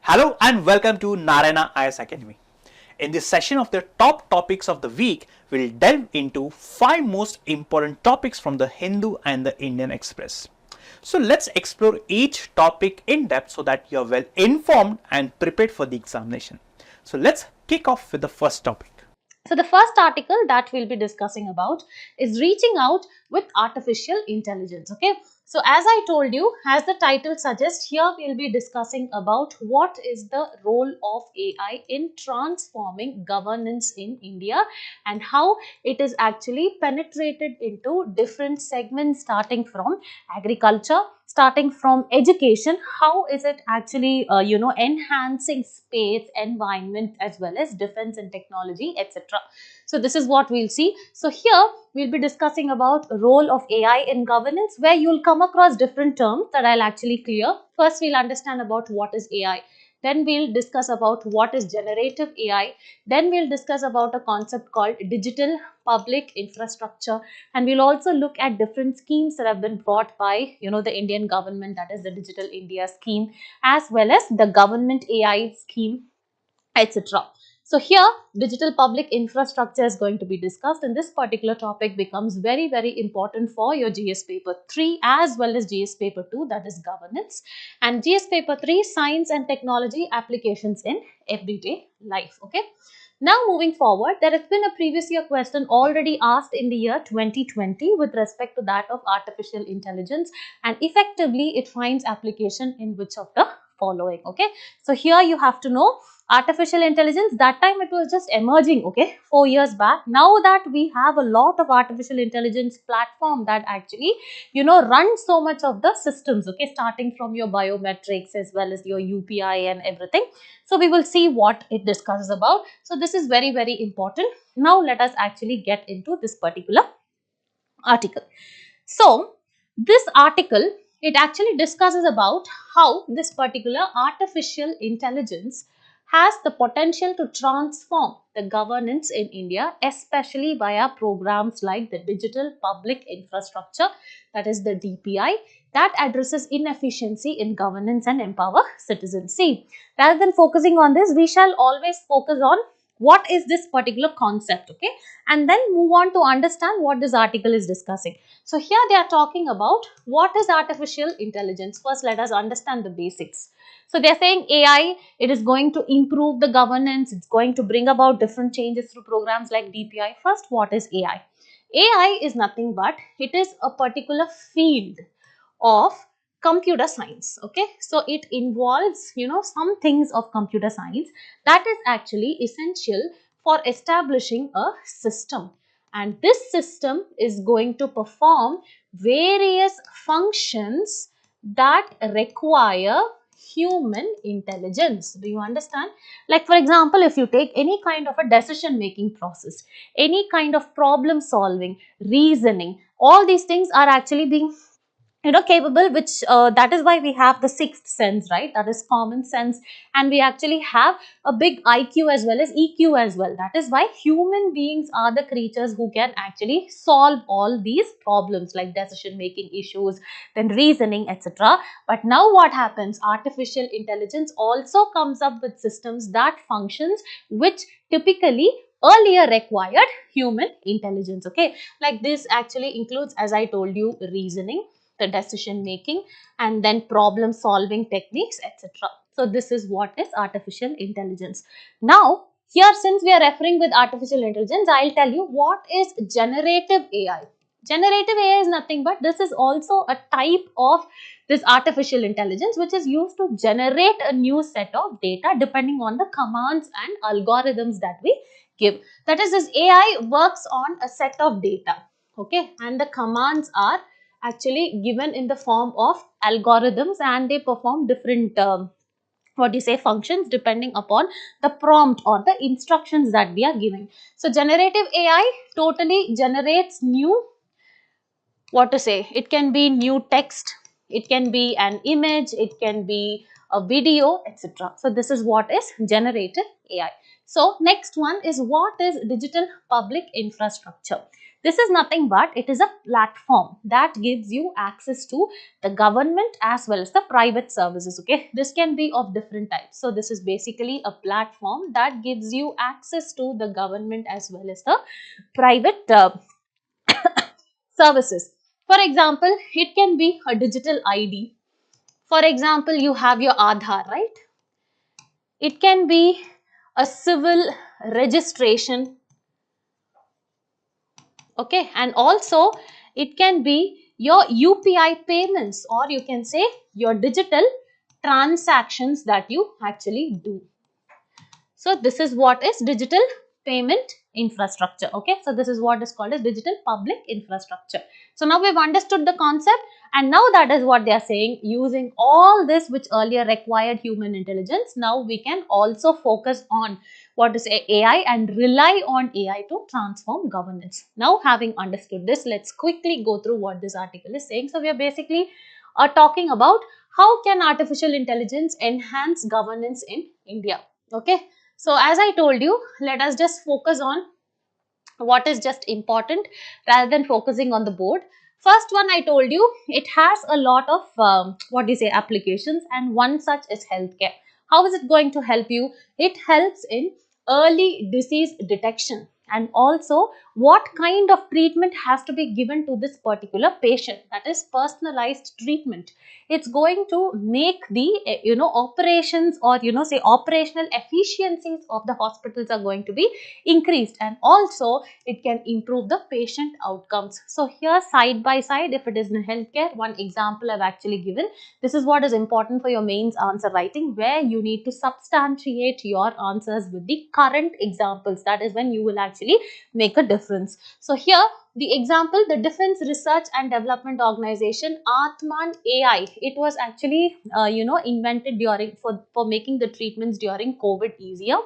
Hello and welcome to Narayana IAS Academy. In this session of the top topics of the week, we'll delve into 5 most important topics from the Hindu and the Indian Express. So let's explore each topic in depth so that you're well informed and prepared for the examination. So let's kick off with the first topic. So the first article that we'll be discussing about is reaching out with artificial intelligence. Okay. So as I told you, as the title suggests, here we'll be discussing about what is the role of AI in transforming governance in India and how it is actually penetrated into different segments starting from agriculture, starting from education. How is it actually enhancing space, environment, as well as defense and technology, etc. So this is what we'll see. So here we'll be discussing about role of AI in governance, where you'll come across different terms that I'll actually clear. First we'll understand about what is AI. Then we'll discuss about what is generative AI. Then we'll discuss about a concept called digital public infrastructure. And we'll also look at different schemes that have been brought by, the Indian government, that is the Digital India scheme, as well as the government AI scheme, etc. So here digital public infrastructure is going to be discussed, and this particular topic becomes very, very important for your GS paper 3 as well as GS paper 2, that is governance, and GS paper 3 science and technology applications in everyday life. Okay. Now moving forward, there has been a previous year question already asked in the year 2020 with respect to that of artificial intelligence, and effectively it finds application in which of the following. Okay. So here you have to know artificial intelligence, that time it was just emerging, okay, 4 years back. Now that we have a lot of artificial intelligence platform that actually, run so much of the systems, okay, starting from your biometrics as well as your UPI and everything. So we will see what it discusses about. So this is very, very important. Now let us actually get into this particular article. So this article, it actually discusses about how this particular artificial intelligence has the potential to transform the governance in India, especially via programs like the Digital Public Infrastructure, that is the DPI, that addresses inefficiency in governance and empower citizens. See, rather than focusing on this, we shall always focus on what is this particular concept, okay, and then move on to understand what this article is discussing. So here they are talking about what is artificial intelligence. First, let us understand the basics. So they are saying AI, it is going to improve the governance, it's going to bring about different changes through programs like DPI. First, what is AI? AI is nothing but it is a particular field of computer science. Okay, so it involves some things of computer science that is actually essential for establishing a system, and this system is going to perform various functions that require human intelligence. Do you understand? Like for example, if you take any kind of a decision making process, any kind of problem solving, reasoning, all these things are actually being capable, which that is why we have the sixth sense, right? That is common sense, and we actually have a big IQ as well as EQ as well. That is why human beings are the creatures who can actually solve all these problems like decision making issues, then reasoning, etc. But now what happens? Artificial intelligence also comes up with systems that functions which typically earlier required human intelligence. Okay, like this actually includes, as I told you, reasoning, the decision making, and then problem solving techniques, etc. So this is what is artificial intelligence. Now here, since we are referring with artificial intelligence, I'll tell you what is generative AI. Generative AI is nothing but this is also a type of this artificial intelligence which is used to generate a new set of data depending on the commands and algorithms that we give. That is, this AI works on a set of data, okay, and the commands are actually given in the form of algorithms, and they perform different functions depending upon the prompt or the instructions that we are giving. So generative AI totally generates new, it can be new text, it can be an image, it can be a video, etc. So this is what is generative AI. So next one is, what is digital public infrastructure? This is nothing but it is a platform that gives you access to the government as well as the private services. Okay, this can be of different types. So this is basically a platform that gives you access to the government as well as the private services. For example, it can be a digital ID. For example, you have your Aadhaar, right? It can be a civil registration, okay, and also it can be your UPI payments, or you can say your digital transactions that you actually do. So this is what is digital payment infrastructure. Okay, so this is what is called as digital public infrastructure. So now we've understood the concept, and now that is what they are saying, using all this which earlier required human intelligence, now we can also focus on what is AI and rely on AI to transform governance. Now, having understood this, let's quickly go through what this article is saying. So we are basically talking about how can artificial intelligence enhance governance in India. Okay, so as I told you, let us just focus on what is just important rather than focusing on the board. First one, I told you, it has a lot of what do you say, applications, and one such is healthcare. How is it going to help you? It helps in early disease detection, and also what kind of treatment has to be given to this particular patient, that is personalized treatment. It's going to make the operations, or say operational efficiencies of the hospitals are going to be increased, and also it can improve the patient outcomes. So here, side by side, if it is in healthcare, one example I've actually given. This is what is important for your mains answer writing, where you need to substantiate your answers with the current examples. That is when you will actually make a difference. So here, the example, the Defense Research and Development Organization, Atman AI, it was actually invented during for making the treatments during COVID easier.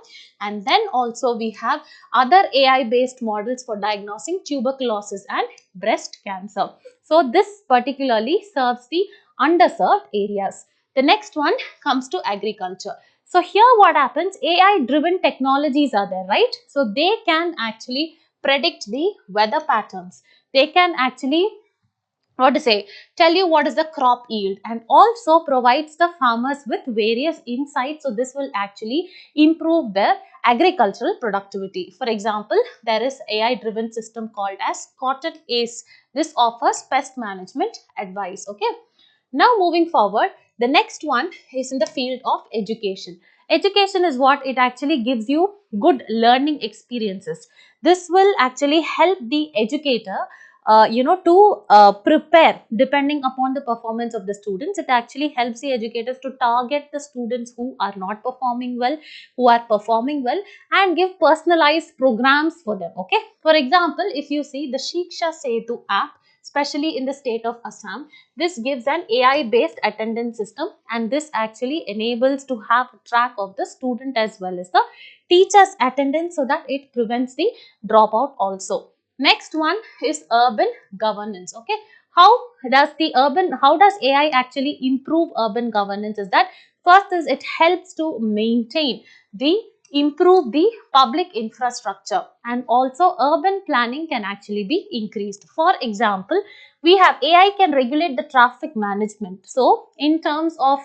And then also we have other AI based models for diagnosing tuberculosis and breast cancer. So this particularly serves the underserved areas. The next one comes to agriculture. So here what happens, AI driven technologies are there, right? So they can actually predict the weather patterns. They can actually tell you what is the crop yield, and also provides the farmers with various insights. So this will actually improve their agricultural productivity. For example, there is AI driven system called as Cotton Ace. This offers pest management advice. Okay, now moving forward, the next one is in the field of education. Education is what it actually gives you good learning experiences. This will actually help the educator to prepare depending upon the performance of the students. It actually helps the educators to target the students who are not performing well, who are performing well, and give personalized programs for them. Okay, for example, if you see the Shiksha Setu app, especially in the state of Assam, this gives an AI based attendance system, and this actually enables to have track of the student as well as the teacher's attendance, so that it prevents the dropout also. Next one is urban governance. Okay, how does AI actually improve urban governance? Is that first is it helps to maintain the improve the public infrastructure, and also urban planning can actually be increased. For example, we have AI can regulate the traffic management. So in terms of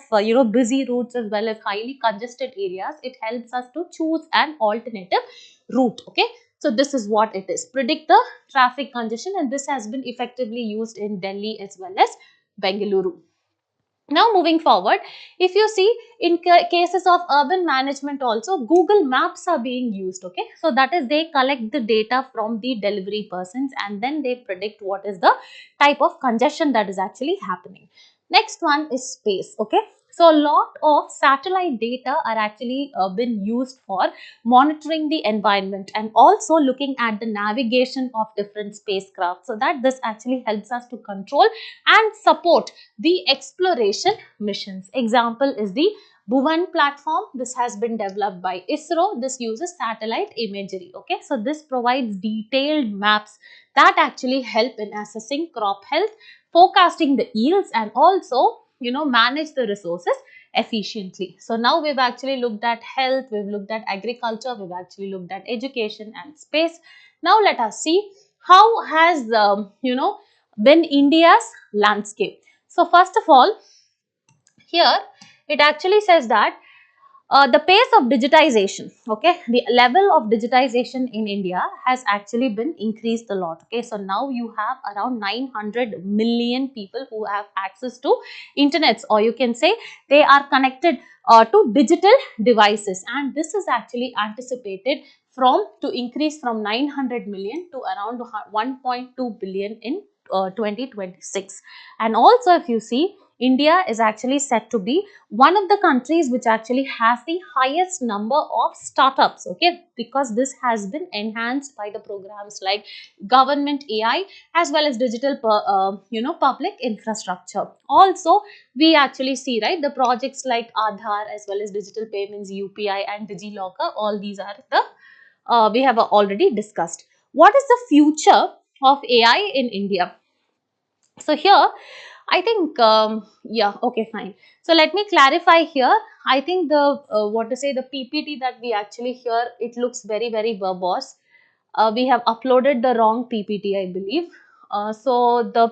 busy routes as well as highly congested areas, it helps us to choose an alternative route. Okay, so this is what it is, predict the traffic congestion, and this has been effectively used in Delhi as well as Bengaluru. Now moving forward, if you see in cases of urban management also, Google Maps are being used. Okay, so that is they collect the data from the delivery persons, and then they predict what is the type of congestion that is actually happening. Next one is space. Okay, so a lot of satellite data are actually been used for monitoring the environment, and also looking at the navigation of different spacecraft, so that this actually helps us to control and support the exploration missions. Example is the Bhuvan platform. This has been developed by ISRO. This uses satellite imagery. Okay, so this provides detailed maps that actually help in assessing crop health, forecasting the yields, and also manage the resources efficiently. So now we've actually looked at health, we've looked at agriculture, we've actually looked at education and space. Now let us see how has been India's landscape. So first of all, here it actually says that the pace of digitization, okay, the level of digitization in India has actually been increased a lot. Okay, so now you have around 900 million people who have access to internets, or you can say they are connected to digital devices, and this is actually anticipated to increase from 900 million to around 1.2 billion in 2026. And also, if you see, India is actually set to be one of the countries which actually has the highest number of startups, okay, because this has been enhanced by the programs like government AI as well as digital public infrastructure. Also, we actually see, right, the projects like Aadhaar as well as digital payments, UPI and DigiLocker, all these are the we have already discussed. What is the future of AI in India? So here I think, yeah, okay, fine. So let me clarify here. I think the, the PPT that we actually here, it looks very, very verbose. We have uploaded the wrong PPT, I believe. So the,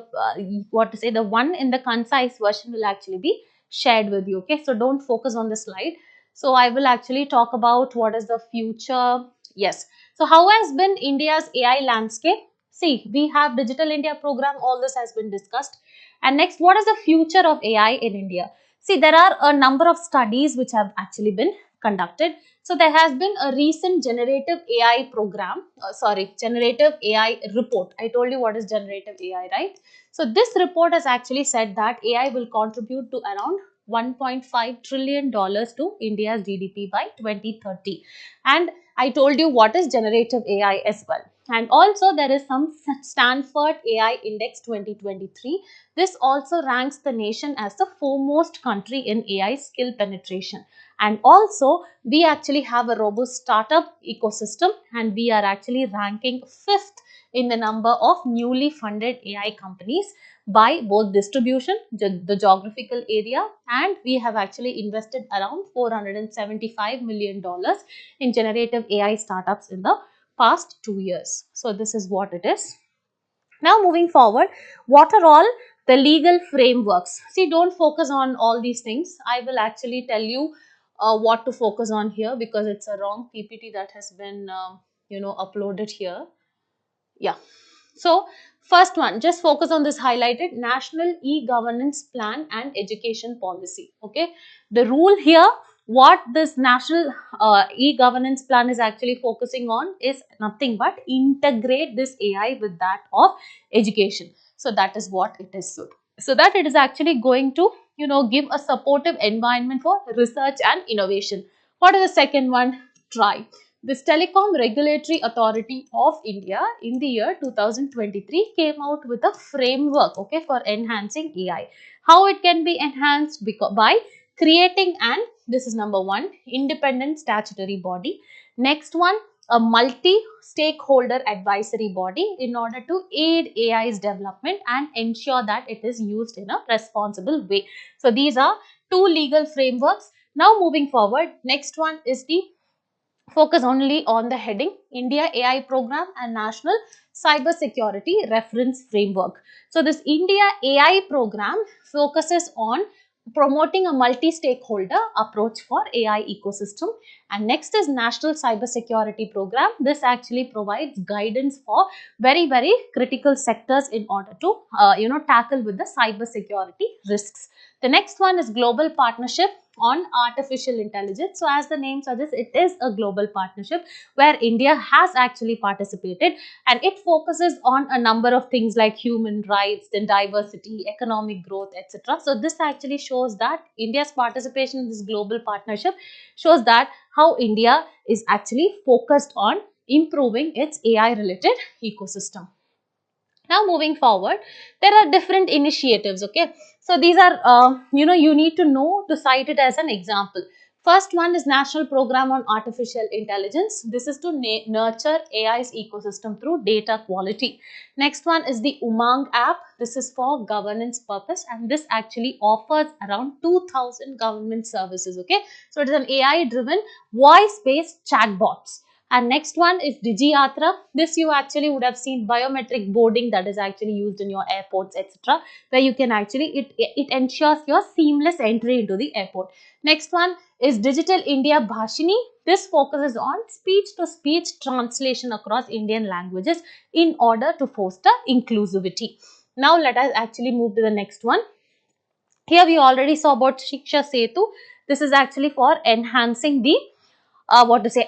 the one in the concise version will actually be shared with you. Okay, so don't focus on the slide. So I will actually talk about what is the future. Yes. So how has been India's AI landscape? See, we have Digital India program, all this has been discussed. And next, what is the future of AI in India? See, there are a number of studies which have actually been conducted. So there has been a recent generative AI program, generative AI report. I told you what is generative AI, right? So this report has actually said that AI will contribute to around $1.5 trillion to India's GDP by 2030. And I told you what is generative AI as well. And also there is some Stanford AI Index 2023. This also ranks the nation as the foremost country in AI skill penetration. And also we actually have a robust startup ecosystem, and we are actually ranking 5th in the number of newly funded AI companies by both distribution, the geographical area, and we have actually invested around $475 million in generative AI startups in the past 2 years. So this is what it is. Now moving forward, what are all the legal frameworks? See, don't focus on all these things. I will actually tell you what to focus on here, because it's a wrong PPT that has been uploaded here. Yeah. So first one, just focus on this highlighted National E-Governance Plan and Education Policy. Okay. The rule here, what this National E-Governance Plan is actually focusing on is nothing but integrate this AI with that of education. So that is what it is. So that it is actually going to, give a supportive environment for research and innovation. What is the second one? Try. This Telecom Regulatory Authority of India in the year 2023 came out with a framework, okay, for enhancing AI. How it can be enhanced? By creating an, this is number one, independent statutory body. Next one, a multi-stakeholder advisory body in order to aid AI's development and ensure that it is used in a responsible way. So these are two legal frameworks. Now moving forward, next one is the focus only on the heading India AI Program and National Cyber Security Reference Framework. So this India AI program focuses on promoting a multi-stakeholder approach for AI ecosystem. And next is National Cyber Security Program. This actually provides guidance for very, very critical sectors in order to tackle with the cyber security risks. The next one is Global Partnership on Artificial Intelligence. So as the name suggests, it is a global partnership where India has actually participated, and it focuses on a number of things like human rights, then diversity, economic growth, etc. So this actually shows that India's participation in this global partnership shows that how India is actually focused on improving its AI related ecosystem. Now moving forward, there are different initiatives, okay. So these are, you need to know to cite it as an example. First one is National Program on Artificial Intelligence. This is to nurture AI's ecosystem through data quality. Next one is the Umang app. This is for governance purpose, and this actually offers around 2000 government services. Okay, so it is an AI driven voice based chatbots. And next one is DigiYatra. This you actually would have seen biometric boarding that is actually used in your airports, etc., where you can actually, it ensures your seamless entry into the airport. Next one is Digital India Bhashini. This focuses on speech-to-speech translation across Indian languages in order to foster inclusivity. Now let us actually move to the next one. Here we already saw about Shiksha Setu. This is actually for enhancing the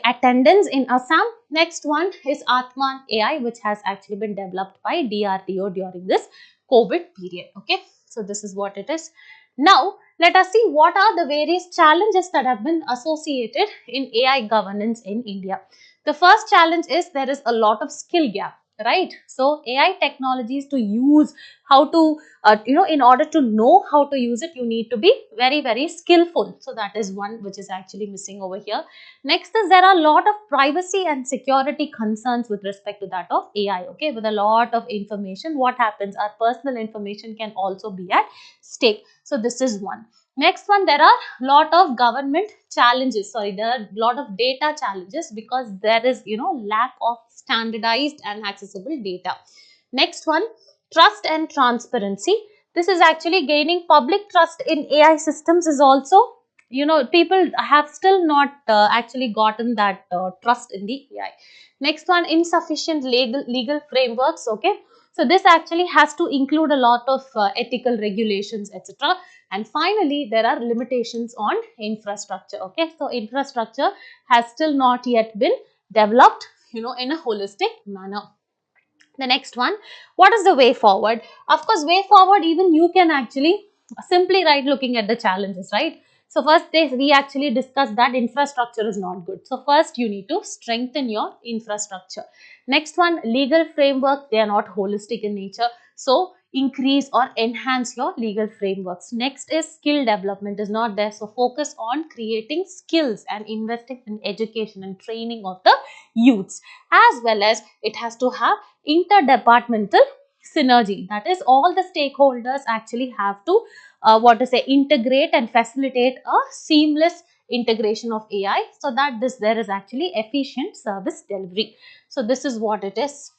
attendance in Assam. Next one is Atman AI, which has actually been developed by DRDO during this COVID period. Okay, so this is what it is. Now let us see what are the various challenges that have been associated in AI governance in India. The first challenge is there is a lot of skill gap, right? So AI technologies to use, how to in order to know how to use it, you need to be very skillful. So that is one which is actually missing over here. Next is there are a lot of privacy and security concerns with respect to that of AI. Okay, with a lot of information, what happens? Our personal information can also be at stake. So this is one. Next one, there are lot of government challenges. Sorry, there are lot of data challenges because there is lack of standardized and accessible data. Next one, trust and transparency. This is actually gaining public trust in AI systems is also, people have still not actually gotten that trust in the AI. Next one, insufficient legal frameworks. Okay, so this actually has to include a lot of ethical regulations, etc. And finally, there are limitations on infrastructure. Okay, so infrastructure has still not yet been developed, in a holistic manner. The next one, what is the way forward? Of course, way forward, even you can actually simply write looking at the challenges, right? So first we actually discussed that infrastructure is not good. So first you need to strengthen your infrastructure. Next one, legal framework, they are not holistic in nature. So increase or enhance your legal frameworks. Next is skill development is not there. So focus on creating skills and investing in education and training of the youths, as well as it has to have interdepartmental synergy. That is, all the stakeholders actually have to integrate and facilitate a seamless integration of AI, so that there is actually efficient service delivery. So this is what it is.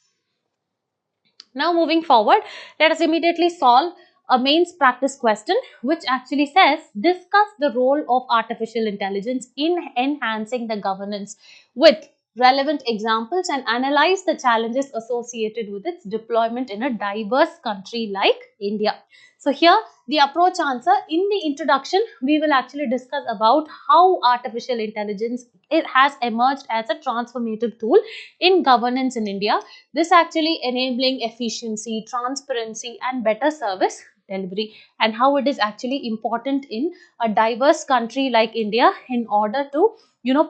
Now moving forward, let us immediately solve a mains practice question which actually says, discuss the role of artificial intelligence in enhancing the governance with relevant examples and analyze the challenges associated with its deployment in a diverse country like India. So here the approach answer, in the introduction we will actually discuss about how artificial intelligence, it has emerged as a transformative tool in governance in India. This actually enabling efficiency, transparency and better service delivery, and how it is actually important in a diverse country like India in order to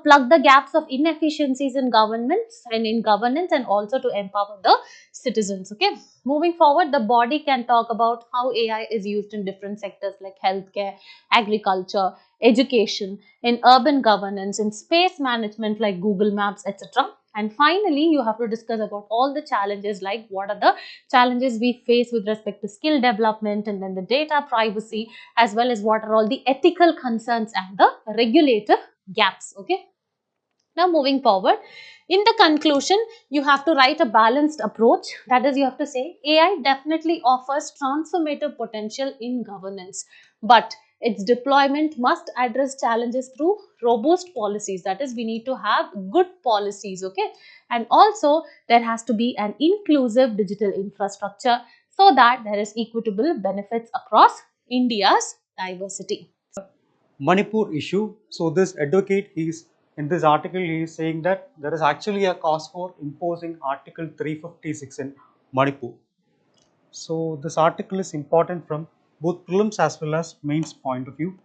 plug the gaps of inefficiencies in governments and in governance, and also to empower the citizens. Okay, moving forward, the body can talk about how AI is used in different sectors like healthcare, agriculture, education, in urban governance, in space management like Google Maps, etc. And finally, you have to discuss about all the challenges, like what are the challenges we face with respect to skill development, and then the data privacy, as well as what are all the ethical concerns and the regulator gaps. Okay, now moving forward, in the conclusion, you have to write a balanced approach. That is, you have to say AI definitely offers transformative potential in governance, but its deployment must address challenges through robust policies. That is, we need to have good policies. Okay, and also there has to be an inclusive digital infrastructure so that there is equitable benefits across India's diversity. Manipur issue. So this advocate is, in this article, he is saying that there is actually a cause for imposing Article 356 in Manipur. So this article is important from both prelims as well as mains point of view.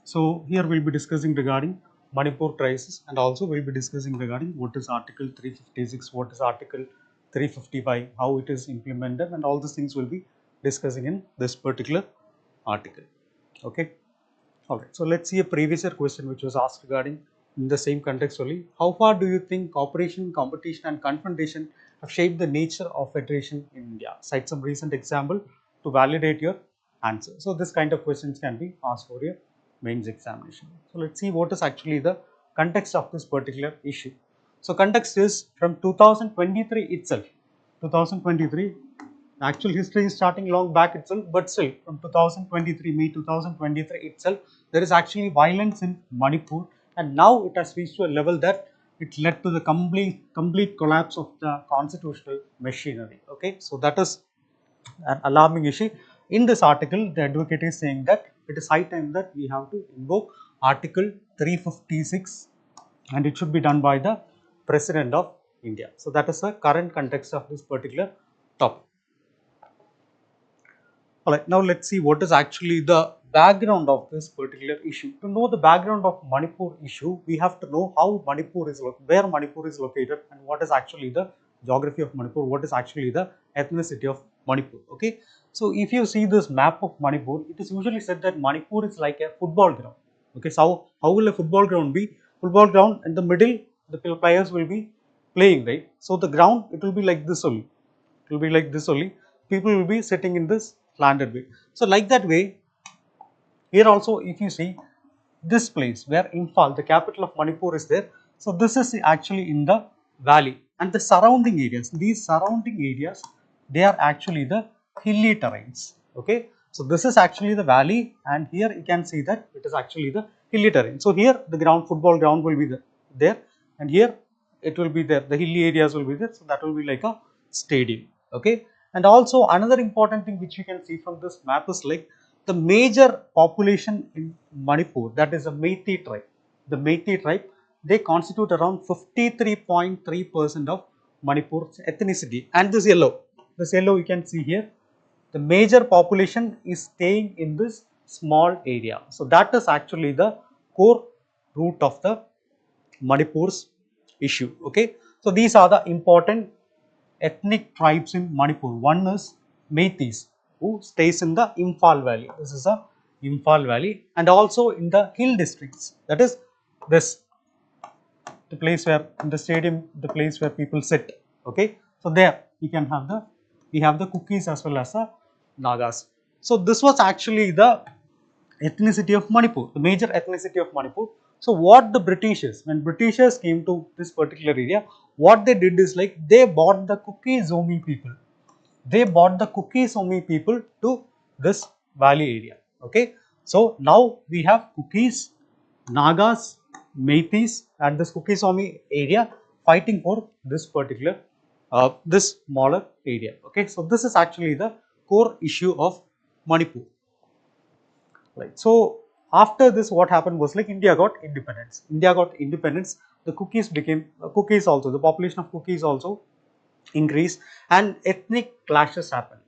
So here we will be discussing regarding Manipur crisis, and also we will be discussing regarding what is Article 356, what is Article 355, how it is implemented, and all these things will be discussing in this particular article. Okay. Alright, so let's see a previous year question which was asked regarding in the same context only. How far do you think cooperation, competition and confrontation have shaped the nature of federation in India? Cite some recent example to validate your answer. So this kind of questions can be asked for your mains examination. So let's see what is actually the context of this particular issue. So context is from 2023 itself. 2023, the actual history is starting long back itself, but still from 2023, May 2023 itself, there is actually violence in Manipur, and now it has reached to a level that it led to the complete collapse of the constitutional machinery. Okay, so that is an alarming issue. In this article, the advocate is saying that it is high time that we have to invoke Article 356 and it should be done by the President of India. So that is the current context of this particular topic. Alright, now let's see what is actually the background of this particular issue. To know the background of Manipur issue, we have to know how Manipur is where Manipur is located and what is actually the geography of Manipur, what is actually the ethnicity of Manipur. Okay, so if you see this map of Manipur, it is usually said that Manipur is like a football ground. Okay, so how will a football ground be? Football ground in the middle, the players will be playing, right? So the ground, it will be like this only. It will be like this only. People will be sitting in this slanted way. So like that way, here also if you see this place where Imphal, the capital of Manipur is there. So this is actually in the valley and the surrounding areas, these surrounding areas, they are actually the hilly terrains. Okay, so this is actually the valley and here you can see that it is actually the hilly terrain. So here the football ground will be there and here it will be there, the hilly areas will be there. So that will be like a stadium. Okay, and also another important thing which you can see from this map is like the major population in Manipur, that is a Meitei tribe. The Meitei tribe, they constitute around 53.3% of Manipur's ethnicity. And this yellow you can see here, the major population is staying in this small area. So that is actually the core root of the Manipur's issue. Okay, so these are the important ethnic tribes in Manipur. One is Meiteis, who stays in the Imphal valley. This is a Imphal valley, and also in the hill districts. That is this, the place where in the stadium, the place where people sit. Okay, so there we have the Kukis as well as the Nagas. So this was actually the ethnicity of Manipur, the major ethnicity of Manipur. So what the Britishers, when Britishers came to this particular area, what they did is like they brought the Kuki Zomi people. They brought the Kuki Zomi people to this valley area. Okay, so now we have Kukis, Nagas, Meiteis at this Kuki Zomi area fighting for this particular this smaller area. Okay, so this is actually the core issue of Manipur. Right. So after this, what happened was like India got independence. The Kukis also, the population of Kukis also increased, and ethnic clashes happened.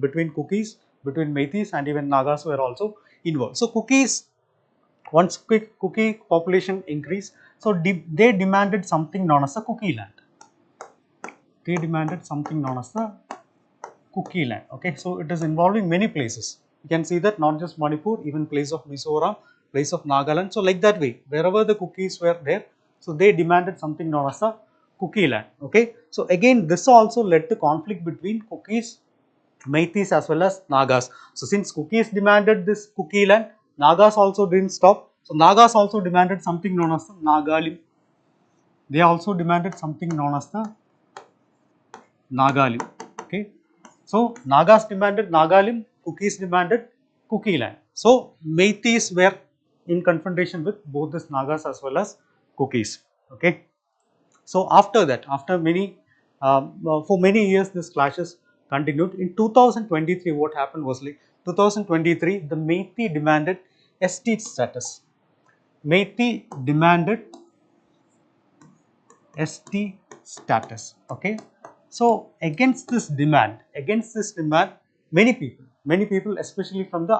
Between Kukis, between Meiteis, and even Nagas were also involved. So Kukis, once Kuki population increased, so they demanded something known as the Kuki land. They demanded something known as the Kuki land. Okay, so it is involving many places. You can see that not just Manipur, even place of Mizoram, place of Nagaland. So like that way, wherever the Kukis were there, so they demanded something known as the Kuki land. Okay, so again this also led to conflict between Kukis, Meiteis as well as Nagas. So since Kukis demanded this Kuki land, Nagas also didn't stop. So Nagas also demanded something known as the Nagalim. They also demanded something known as the Nagalim. Okay, so Nagas demanded Nagalim, Kukis demanded Kuki land. So Meiteis were in confrontation with both this Nagas as well as Kukis. Okay, so after that, for many years this clashes continued. In 2023, what happened was like 2023, the Meitei demanded ST status. Meitei demanded ST status. Okay, so against this demand, many people, especially from the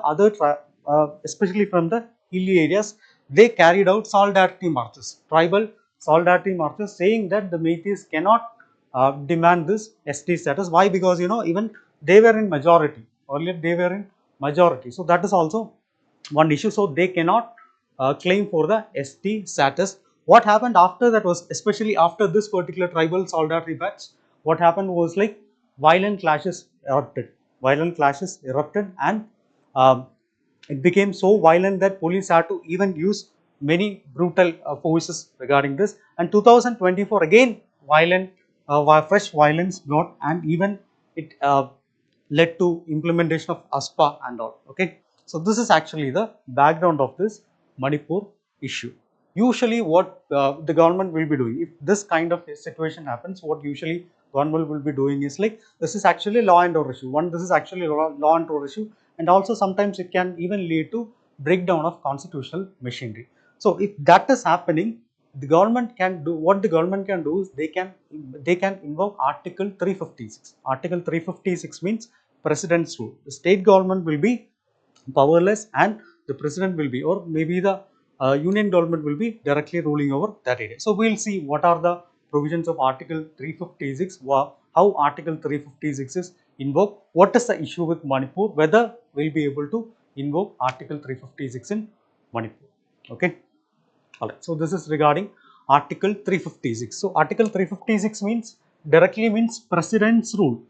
especially from the hilly areas, they carried out solidarity marches, tribal solidarity marches, saying that the Meiteis cannot demand this ST status. Why? Because even they were in majority. Earlier they were in majority. So that is also one issue. So they cannot claim for the ST status. What happened after that was, especially after this particular tribal solidarity batch, what happened was like violent clashes erupted. Violent clashes erupted, and it became so violent that police had to even use many brutal forces regarding this. And 2024 again violent, fresh violence brought, and even it led to implementation of ASPA and all. Okay, so this is actually the background of this Manipur issue. Usually, what the government will be doing if this kind of situation happens, what usually government will be doing is like, this is actually law and order issue. This is actually law and order issue, and also sometimes it can even lead to breakdown of constitutional machinery. So if that is happening, the government can do, what the government can do is they can invoke Article 356. Article 356 means president's rule. The state government will be powerless, and the president will be, or maybe the union government will be directly ruling over that area. So we will see what are the provisions of Article 356, how Article 356 is invoked, what is the issue with Manipur, whether we will be able to invoke Article 356 in Manipur. Okay. Alright, so this is regarding Article 356. So Article 356 means, directly means president's rule.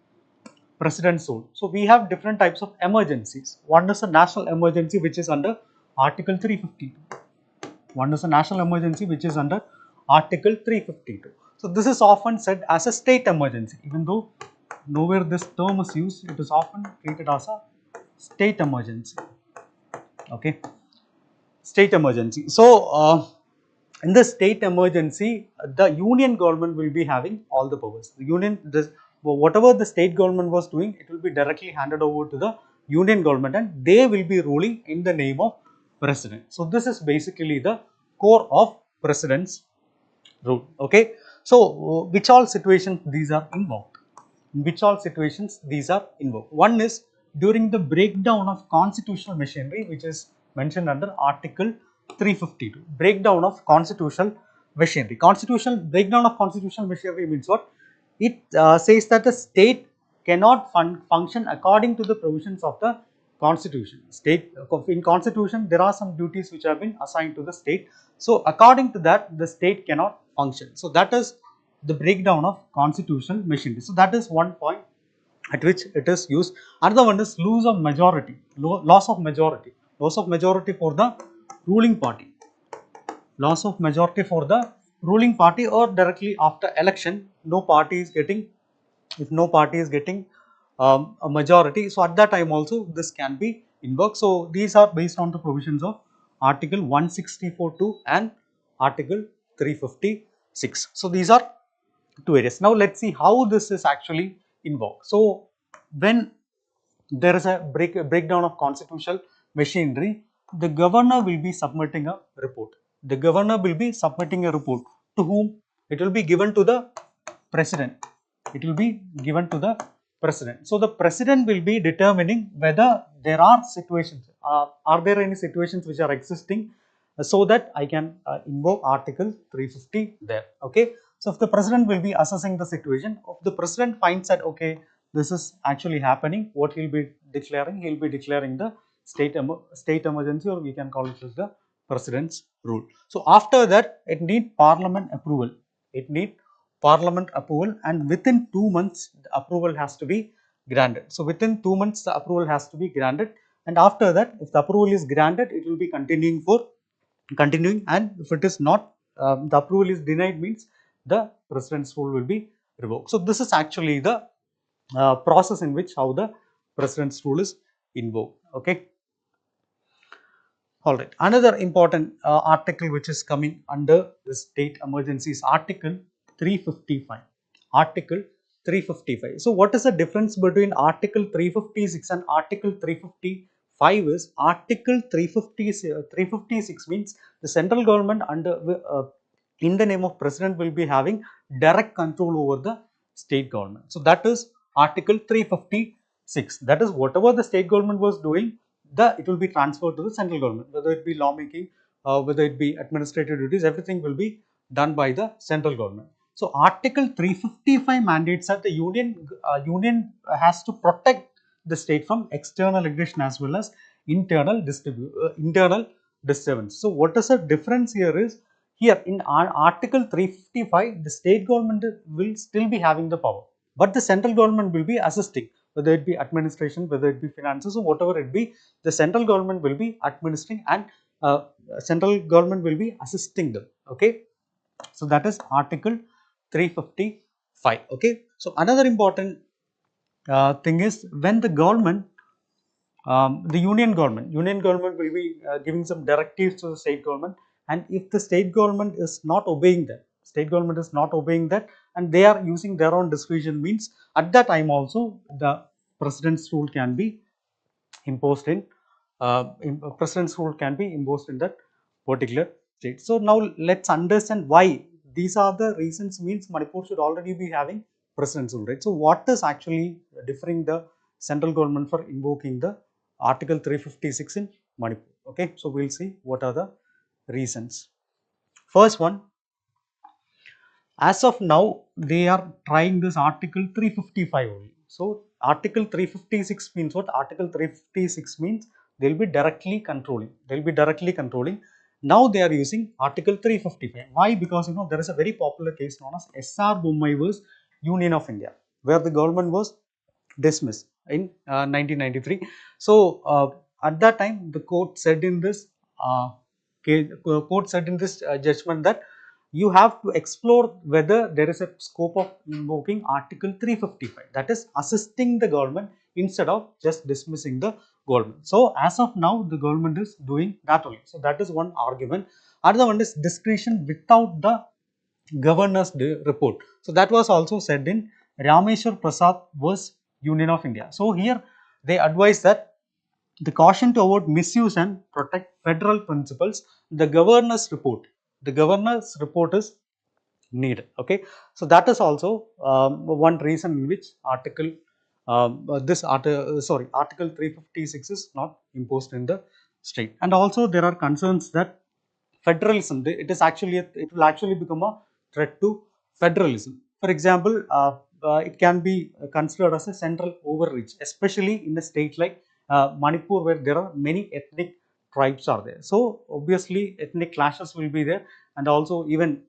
President's rule. So we have different types of emergencies. One is a national emergency which is under Article 352. One is a national emergency which is under Article 352. So this is often said as a state emergency, even though nowhere this term is used, it is often treated as a state emergency. Okay, state emergency. So in the state emergency, the union government will be having all the powers. The union, whatever the state government was doing, it will be directly handed over to the union government, and they will be ruling in the name of president. So this is basically the core of president's rule. Okay, so which all situations these are invoked? In which all situations these are invoked? One is during the breakdown of constitutional machinery, which is mentioned under Article 352. Breakdown of constitutional machinery. Breakdown of constitutional machinery means what? It says that the state cannot function according to the provisions of the constitution. In constitution, there are some duties which have been assigned to the state. So according to that, the state cannot function. So that is the breakdown of constitutional machinery. So that is one point at which it is used. Another one is loss of majority. Loss of majority. Loss of majority for the ruling party. Loss of majority for the ruling party, or directly after election, no party is getting, if no party is getting a majority, so at that time also this can be invoked. So these are based on the provisions of Article 164(2) and Article 356. So these are two areas. Now let's see how this is actually invoked. So when there is a breakdown of constitutional machinery, the governor will be submitting a report. The governor will be submitting a report to whom? It will be given to the president. It will be given to the president. So the president will be determining whether there are situations, are there any situations which are existing, so that I can invoke Article 350 there. Okay. So if the president will be assessing the situation, if the president finds that okay, this is actually happening, what he will be declaring? He will be declaring the state emergency, or we can call it as the president's rule. So after that, it need parliament approval. It need parliament approval, and within 2 months the approval has to be granted. So within 2 months the approval has to be granted, and after that, if the approval is granted, it will be continuing, and if it is not, the approval is denied, means the president's rule will be revoked. So this is actually the process in which how the president's rule is invoked. Okay. All right. Another important article which is coming under the state emergency is Article 355. Article 355. So what is the difference between Article 356 and Article 355 is Article 356 means the central government in the name of president will be having direct control over the state government. So that is Article 356. That is whatever the state government was doing, it will be transferred to the central government, whether it be lawmaking, whether it be administrative duties, everything will be done by the central government. So Article 355 mandates that the union has to protect the state from external aggression as well as internal disturbance. So what is the difference here is, here in Article 355, the state government will still be having the power, but the central government will be assisting, whether it be administration, whether it be finances, or whatever it be, the central government will be administering, and central government will be assisting them. Okay, so that is Article 355. Okay, so another important thing is, when the government, the union government will be giving some directives to the state government, and if the state government is not obeying that, and they are using their own discretion, means at that time also the president's rule can be imposed president's rule can be imposed in that particular state. So now let's understand why these are the reasons, means Manipur should already be having president's rule, right? So what is actually differing the central government for invoking the Article 356 in Manipur? Okay, so we'll see what are the reasons. First one, as of now they are trying this Article 355 only. So Article 356 means what? Article 356 means they will be directly controlling. Now they are using Article 355. Why? Because there is a very popular case known as SR Bommai vs Union of India, where the government was dismissed in 1993. So at that time the court said in this judgment that you have to explore whether there is a scope of invoking Article 355, that is assisting the government instead of just dismissing the government. So as of now the government is doing that only. So that is one argument. Another one is discretion without the governor's report. So that was also said in Rameshwar Prasad vs Union of India. So here they advise that the caution to avoid misuse and protect federal principles, the governor's report is needed. Okay, so that is also one reason in which Article 356 is not imposed in the state. And also there are concerns that federalism, it will actually become a threat to federalism. For example, it can be considered as a central overreach, especially in a state like Manipur, where there are many ethnic tribes are there. So obviously ethnic clashes will be there, and also even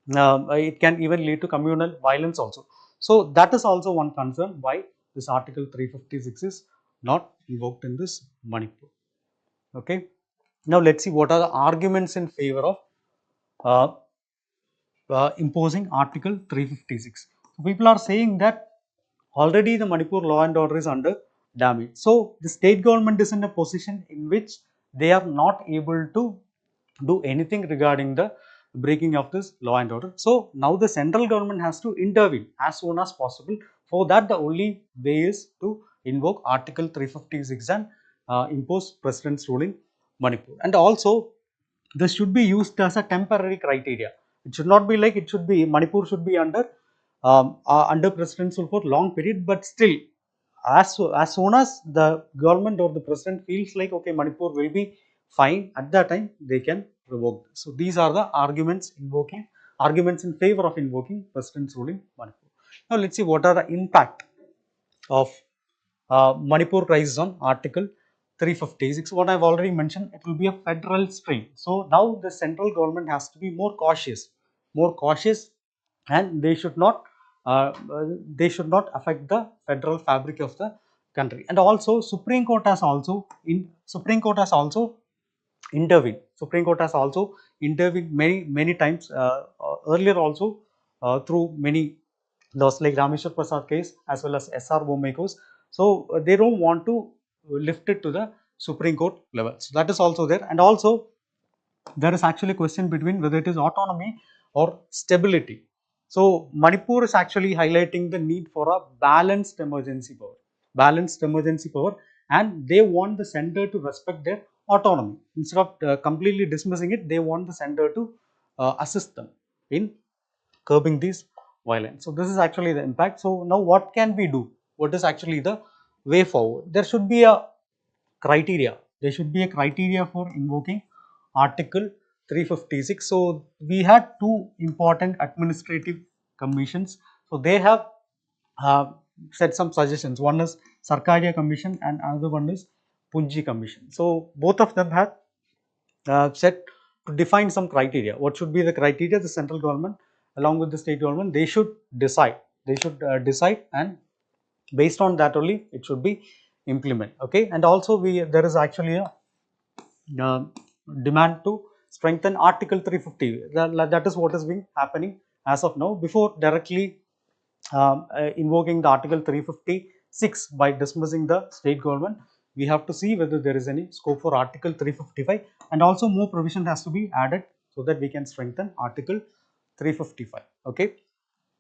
it can even lead to communal violence also. So that is also one concern why this Article 356 is not invoked in this Manipur. Okay. Now let's see what are the arguments in favor of imposing Article 356. People are saying that already the Manipur law and order is under damage. So the state government is in a position in which they are not able to do anything regarding the breaking of this law and order. So now the central government has to intervene as soon as possible. For that, the only way is to invoke Article 356 and impose president's ruling Manipur. And also this should be used as a temporary criteria. It should not be like, it should be Manipur should be under presidential for long period, but still as soon as the government or the president feels like, okay, Manipur will be fine, at that time they can revoke this. So these are the arguments in favor of invoking president's ruling Manipur. Now let's see what are the impact of Manipur crisis on Article 356. What I have already mentioned, it will be a federal strain. So now the central government has to be more cautious, and they should not affect the federal fabric of the country. And also Supreme Court has also intervened. Supreme Court has also intervened many times earlier also through many laws like Rameshwar Prasad case as well as SR Bommai case. So they don't want to lift it to the Supreme Court level. So that is also there. And also there is actually a question between whether it is autonomy or stability. So Manipur is actually highlighting the need for a balanced emergency power, and they want the center to respect their autonomy. Instead of completely dismissing it, they want the center to assist them in curbing these violence. So this is actually the impact. So now what can we do? What is actually the way forward? There should be a criteria. There should be a criteria for invoking Article 356. So we had two important administrative commissions. So they have said some suggestions. One is Sarkaria Commission and another one is Punji Commission. So both of them have set to define some criteria. What should be the criteria? The central government along with the state government, they should decide. They should decide, and based on that only it should be implemented. Okay, and also there is actually a demand to strengthen Article 350. That is what is being happening as of now. Before directly invoking the Article 356 by dismissing the state government, we have to see whether there is any scope for Article 355, and also more provision has to be added so that we can strengthen Article 355. Okay.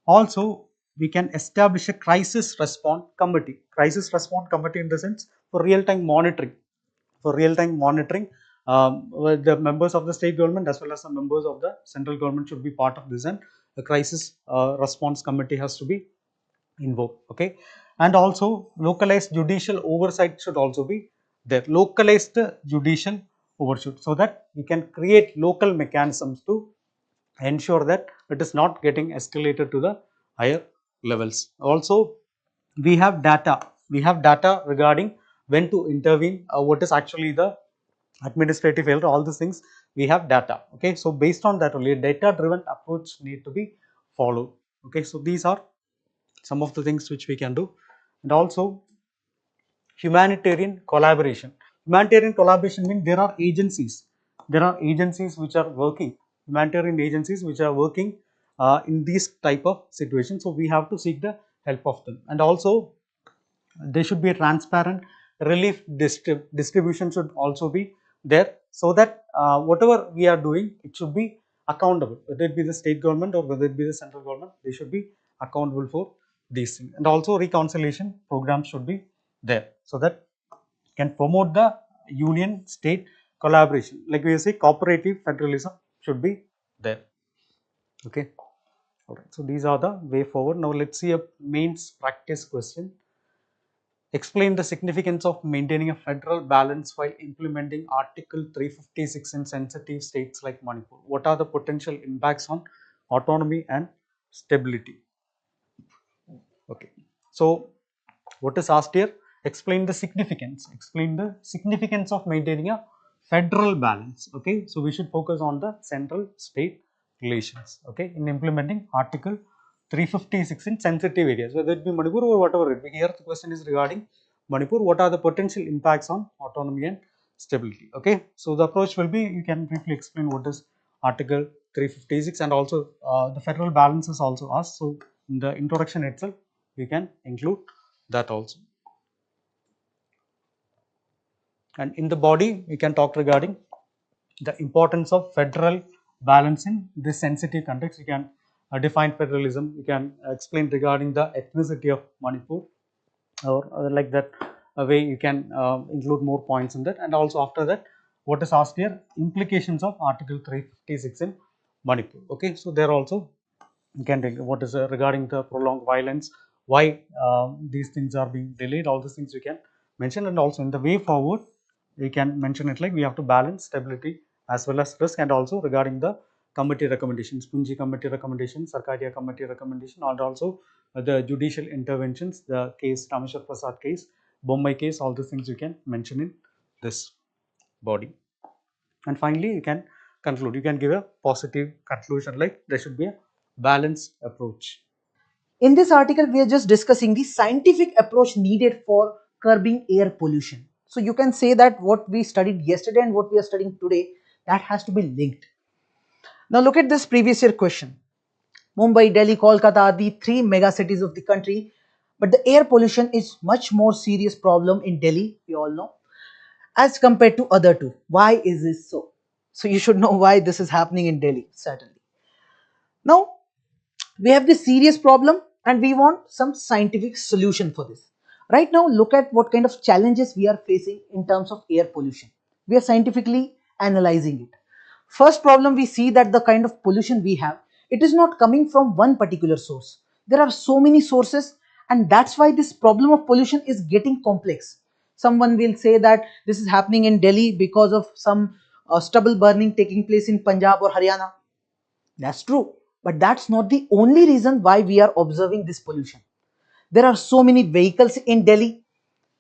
Also, we can establish a crisis response committee. Crisis response committee in the sense for real-time monitoring. For real-time monitoring, the members of the state government as well as the members of the central government should be part of this, and the crisis response committee has to be invoked. Okay, and also localized judicial oversight should also be there. Localized judicial oversight, so that we can create local mechanisms to ensure that it is not getting escalated to the higher levels. Also, we have data. We have data regarding when to intervene, what is actually the administrative error, all these things we have data. Okay, so based on that only a data driven approach need to be followed. Okay, so these are some of the things which we can do. And also humanitarian collaboration. Humanitarian collaboration means there are agencies which are working, humanitarian agencies which are working in these type of situations, so we have to seek the help of them. And also there should be a transparent relief distribution should also be there, so that whatever we are doing, it should be accountable, whether it be the state government or whether it be the central government, they should be accountable for these things. And also reconciliation programs should be there, so that can promote the union state collaboration, like we say cooperative federalism should be there. Okay, all right, so these are the way forward. Now let's see a mains practice question. Explain the significance of maintaining a federal balance while implementing Article 356 in sensitive states like Manipur. What are the potential impacts on autonomy and stability? Okay, so what is asked here? Explain the significance. Explain the significance of maintaining a federal balance. Okay, so we should focus on the central state relations. Okay, in implementing Article 356 in sensitive areas, whether it be Manipur or whatever it be. Here the question is regarding Manipur. What are the potential impacts on autonomy and stability? Okay, so the approach will be, you can briefly explain what is Article 356, and also the federal balance is also asked. So in the introduction itself, we can include that also. And in the body, we can talk regarding the importance of federal balance in this sensitive context. You can define federalism. You can explain regarding the ethnicity of Manipur, or like that way you can include more points in that. And also after that, what is asked here, implications of Article 356 in Manipur. Okay, so there also you can take what is regarding the prolonged violence, why these things are being delayed, all these things you can mention. And also in the way forward, we can mention it like we have to balance stability as well as risk. And also regarding the committee recommendations, Punji committee recommendations, Sarkaria committee recommendation, and also the judicial interventions, the case Rameshwar Prasad case, Bombay case, all these things you can mention in this body. And finally, you can conclude, you can give a positive conclusion like there should be a balanced approach. In this article, we are just discussing the scientific approach needed for curbing air pollution. So you can say that what we studied yesterday and what we are studying today, that has to be linked. Now look at this previous year question. Mumbai, Delhi, Kolkata are the three mega cities of the country, but the air pollution is much more serious problem in Delhi, we all know, as compared to other two. Why is this so? So you should know why this is happening in Delhi, certainly. Now, we have this serious problem and we want some scientific solution for this. Right now, look at what kind of challenges we are facing in terms of air pollution. We are scientifically analyzing it. First problem, we see that the kind of pollution we have, it is not coming from one particular source. There are so many sources, and that's why this problem of pollution is getting complex. Someone will say that this is happening in Delhi because of some stubble burning taking place in Punjab or Haryana. That's true, but that's not the only reason why we are observing this pollution. There are so many vehicles in Delhi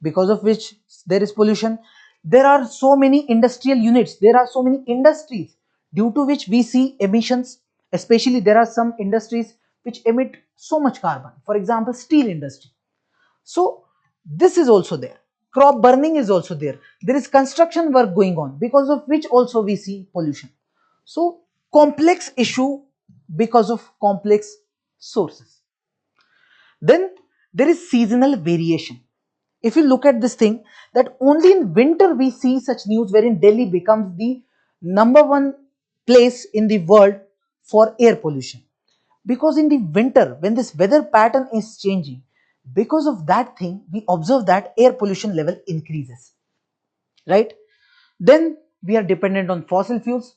because of which there is pollution. There are so many industrial units, there are so many industries due to which we see emissions. Especially there are some industries which emit so much carbon, for example steel industry. So this is also there. Crop burning is also there. There is construction work going on, because of which also we see pollution. So complex issue because of complex sources. Then there is seasonal variation. If you look at this thing, that only in winter we see such news wherein Delhi becomes the number one place in the world for air pollution. Because in the winter, when this weather pattern is changing, because of that thing, we observe that air pollution level increases, right? Then we are dependent on fossil fuels.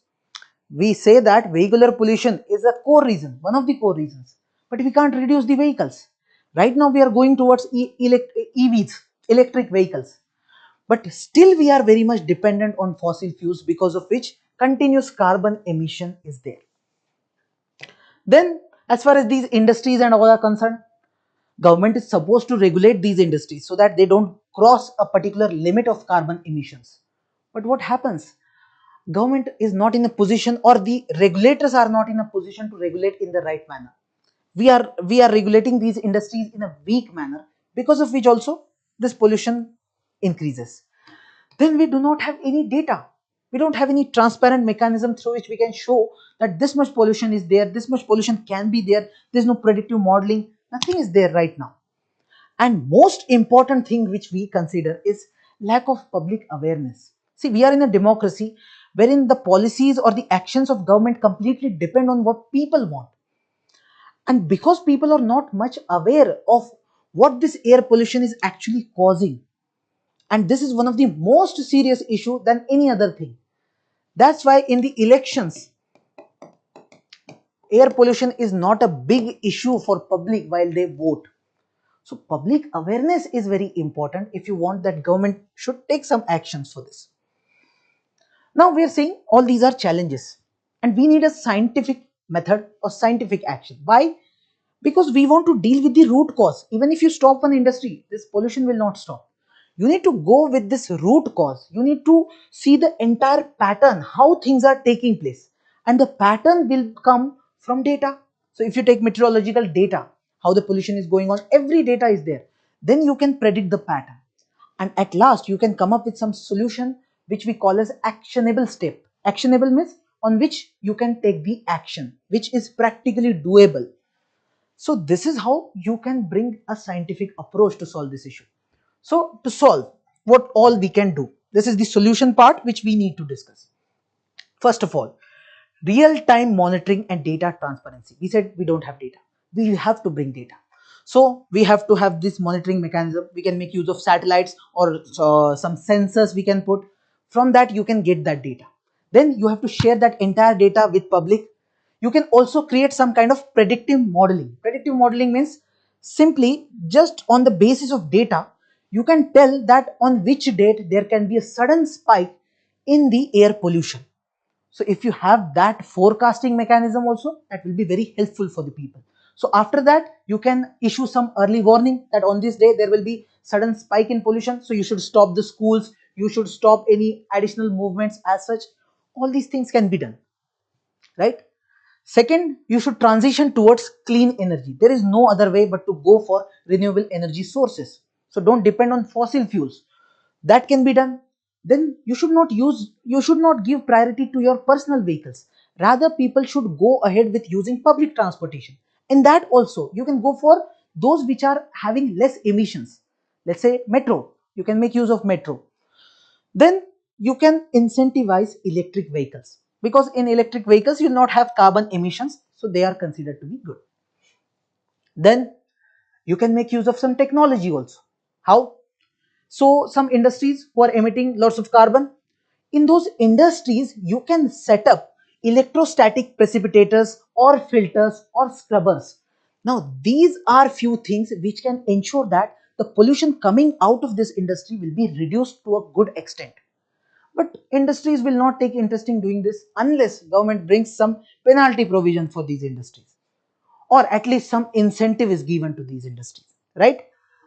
We say that vehicular pollution is a core reason, one of the core reasons, but we can't reduce the vehicles. Right now we are going towards EVs, electric vehicles, but still we are very much dependent on fossil fuels, because of which continuous carbon emission is there. Then as far as these industries and all are concerned, government is supposed to regulate these industries so that they don't cross a particular limit of carbon emissions. But what happens? Government is not in a position, or the regulators are not in a position to regulate in the right manner. We are regulating these industries in a weak manner, because of which also this pollution increases. Then we do not have any data. We don't have any transparent mechanism through which we can show that this much pollution is there, this much pollution can be there. There's no predictive modeling, nothing is there right now. And most important thing which we consider is lack of public awareness. See, we are in a democracy wherein the policies or the actions of government completely depend on what people want. And because people are not much aware of what this air pollution is actually causing, and this is one of the most serious issue than any other thing. That's why in the elections, air pollution is not a big issue for public while they vote. So public awareness is very important if you want that government should take some actions for this. Now we are saying all these are challenges and we need a scientific method or scientific action. Why? Because we want to deal with the root cause. Even if you stop one industry, this pollution will not stop. You need to go with this root cause. You need to see the entire pattern, how things are taking place. And the pattern will come from data. So if you take meteorological data, how the pollution is going on, every data is there. Then you can predict the pattern. And at last, you can come up with some solution which we call as actionable step. Actionable means on which you can take the action, which is practically doable. So this is how you can bring a scientific approach to solve this issue. So to solve, what all we can do, this is the solution part which we need to discuss. First of all, real-time monitoring and data transparency. We said we don't have data. We have to bring data. So we have to have this monitoring mechanism. We can make use of satellites or some sensors we can put. From that you can get that data. Then you have to share that entire data with public. You can also create some kind of predictive modeling. Predictive modeling means simply just on the basis of data, you can tell that on which date there can be a sudden spike in the air pollution. So if you have that forecasting mechanism also, that will be very helpful for the people. So after that, you can issue some early warning that on this day there will be sudden spike in pollution. So you should stop the schools, you should stop any additional movements as such. All these things can be done, right? Second, you should transition towards clean energy. There is no other way but to go for renewable energy sources. So don't depend on fossil fuels. That can be done. Then you should not give priority to your personal vehicles. Rather, people should go ahead with using public transportation. In that also, you can go for those which are having less emissions. Let's say metro. You can make use of metro. Then you can incentivize electric vehicles, because in electric vehicles you will not have carbon emissions, so they are considered to be good. Then you can make use of some technology also. How? So some industries who are emitting lots of carbon, in those industries you can set up electrostatic precipitators or filters or scrubbers. Now these are few things which can ensure that the pollution coming out of this industry will be reduced to a good extent. But industries will not take interest in doing this unless government brings some penalty provision for these industries, or at least some incentive is given to these industries, right?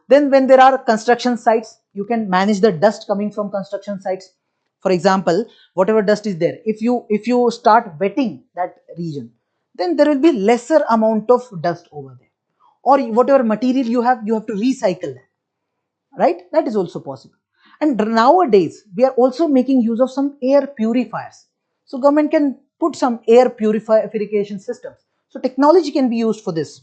Then when there are construction sites, You can manage the dust coming from construction sites. For example, whatever dust is there, if you start wetting that region, then there will be lesser amount of dust over there. Or whatever material you have to recycle that, right? That is also possible. And nowadays we are also making use of some air purifiers. So government can put some air purification systems. So technology can be used for this.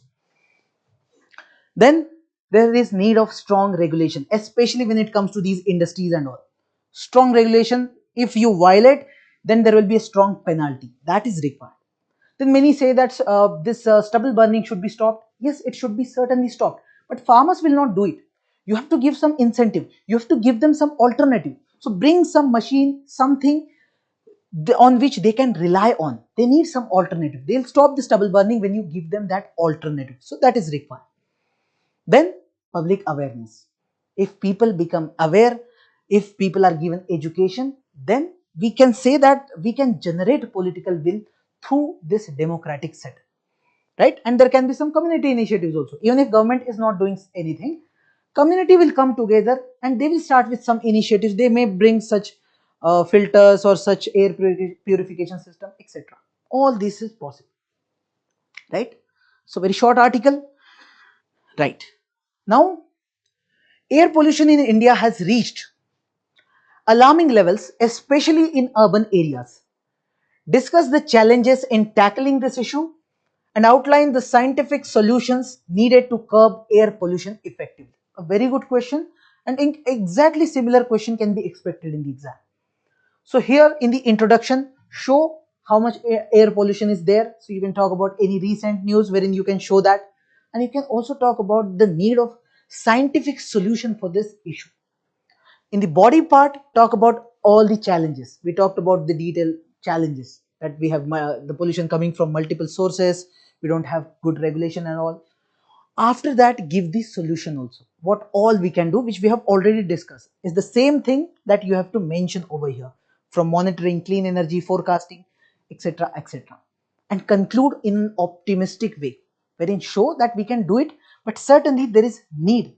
Then there is need of strong regulation, especially when it comes to these industries and all. Strong regulation, if you violate, then there will be a strong penalty that is required. Then many say that this stubble burning should be stopped. Yes, it should be certainly stopped, but farmers will not do it. You have to give some incentive, you have to give them some alternative. So bring some machine, something on which they can rely on. They need some alternative. They'll stop the stubble burning when you give them that alternative. So that is required. Then public awareness. If people become aware, if people are given education, then we can say that we can generate political will through this democratic setup, right? And there can be some community initiatives also. Even if government is not doing anything, community will come together and they will start with some initiatives. They may bring such filters or such air purification system, etc. All this is possible, right? So very short article, right? Now air pollution in India has reached alarming levels, especially in urban areas. Discuss the challenges in tackling this issue and outline the scientific solutions needed to curb air pollution effectively. A very good question, and exactly similar question can be expected in the exam. So here in the introduction, show how much air pollution is there. So you can talk about any recent news wherein you can show that, and you can also talk about the need of scientific solution for this issue. In the body part, talk about all the challenges. We talked about the detailed challenges that we have, the pollution coming from multiple sources, we don't have good regulation and all. After that, give the solution also. What all we can do, which we have already discussed, is the same thing that you have to mention over here, from monitoring, clean energy, forecasting, etc., etc. And conclude in an optimistic way, wherein show that we can do it, but certainly there is need.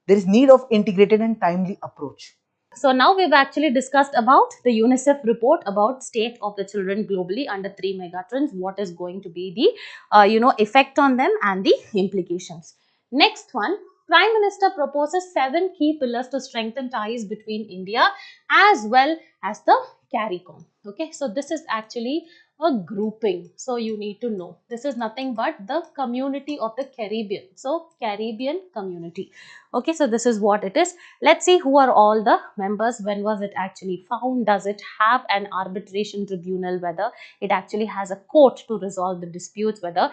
There is need of integrated and timely approach. So now we've actually discussed about the UNICEF report about state of the children globally under 3 megatrends, what is going to be the effect on them and the implications. Next one, Prime Minister proposes 7 key pillars to strengthen ties between India as well as the CARICOM. Okay, so this is actually a grouping. So you need to know this is nothing but the community of the Caribbean. So Caribbean community. Okay, so this is what it is. Let's see who are all the members. When was it actually found? Does it have an arbitration tribunal? Whether it actually has a court to resolve the disputes, whether